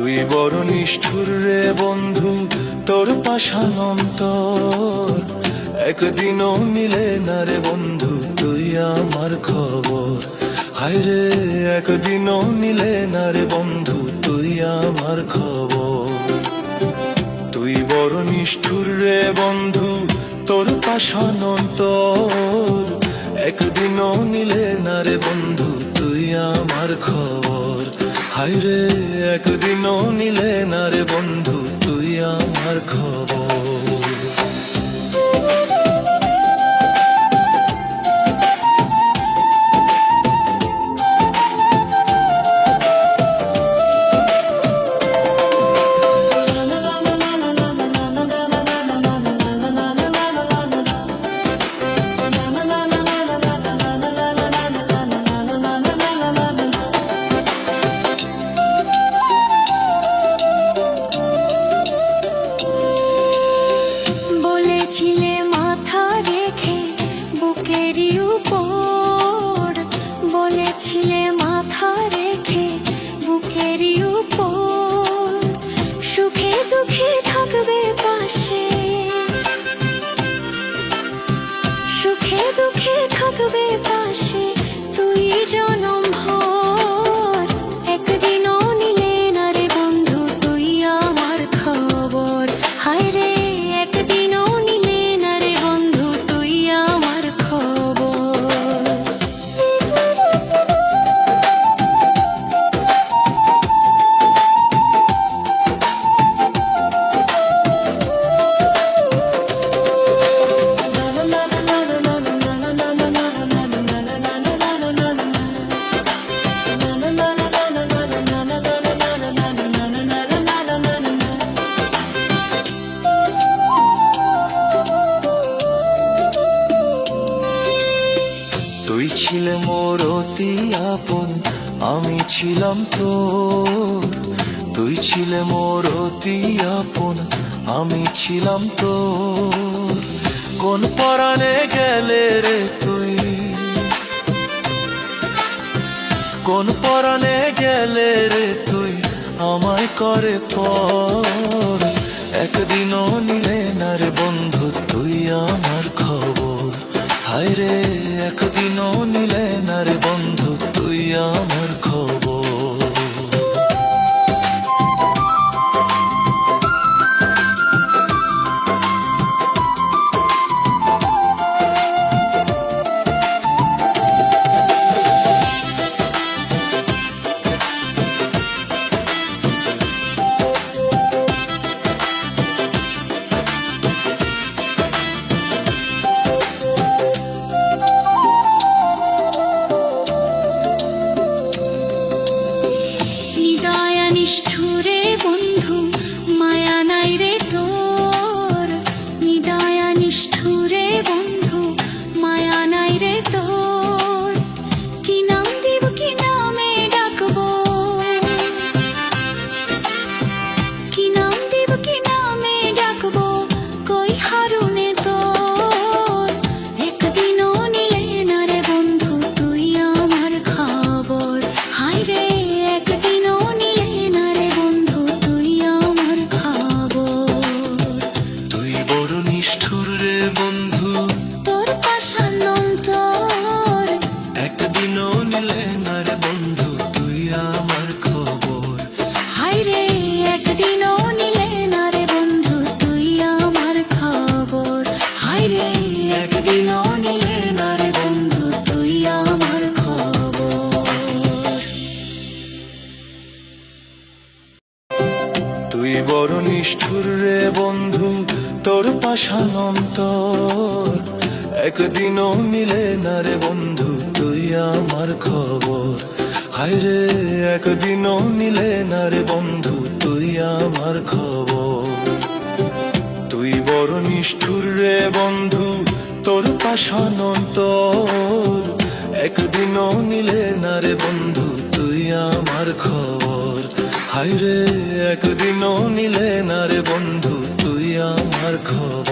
তুই বড় নিষ্ঠুর রে বন্ধু, তোর পাষাণ অন্তর একদিনও নিলে না রে বন্ধু তুই আমার খবর। হায় রে একদিনও নিলে না রে বন্ধু তুই আমার খবর। তুই বড় নিষ্ঠুর রে বন্ধু, তোর পাষাণ অন্তর একদিনও নিলে না রে বন্ধু তুই আমার খবর। হায় রে একদিনও নিলে না রে বন্ধু তুই আমার খবর। বলেছিলে মাথা রেখে বুকেরই উপর, বলেছিলে মাথা রেখে বুকেরই উপর, সুখে দুঃখে থাকবে পাশে, সুখে দুঃখে থাকবে পাশে তুই জনম ভর। একদিনও নিলে না রে বন্ধু তুই আমার খবর। হায় রে একদিনও নিলে না রে বন্ধু তুই আমার খবর। তুই ছিলে মোর অতি আপন, আমি ছিলাম তোর। তুই ছিলে মোর অতি আপন, আমি ছিলাম তোর। কোন পরাণে গেলে রে তুই, কোন পরাণে গেলে রে তুই আমায় করে পর। একদিনও নিলে না রে বন্ধু তুই আমার খবর। হায় রে একদিনও নিলে না রে বন্ধু তুই আমার খবর। নিদয়া নিষ্ঠুরে বন্ধু মায়া নাই রে তোর, নিদয়া নিষ্ঠুরে বন্ধু মায়া নাই রে তোর। কি নাম দিব কি নামে ডাকবো, কি নাম দিব কি নামে ডাকবো কই হারুনে তোর। একদিনও নিলে না রে বন্ধু তুই আমার খবর। হায় রে একদিনও নিলে না রে বন্ধু তুই আমার খবর। তুই বড় নিষ্ঠুর রে বন্ধু, তোর পাষাণ অন্তর একদিনও নিলে না রে বন্ধু তুই আমার খবর। হায় রে একদিনও নিলে না রে বন্ধু তুই আমার খবর। হায় রে একদিনও নিলে না রে বন্ধু তুই আমার খবর। তুই বড় নিষ্ঠুর রে বন্ধু, তোর পাষাণ অন্তর একদিনও নিলে না রে বন্ধু তুই আমার খবর। হায় রে একদিনও নিলে না রে বন্ধু তুই আমার খবর। তুই বড় নিষ্ঠুর রে বন্ধু, তোর পাষাণ অন্তর একদিনও নিলে না রে বন্ধু তুই আমার খবর। হায় রে একদিনও নিলে না রে বন্ধু তুই আমার খবর।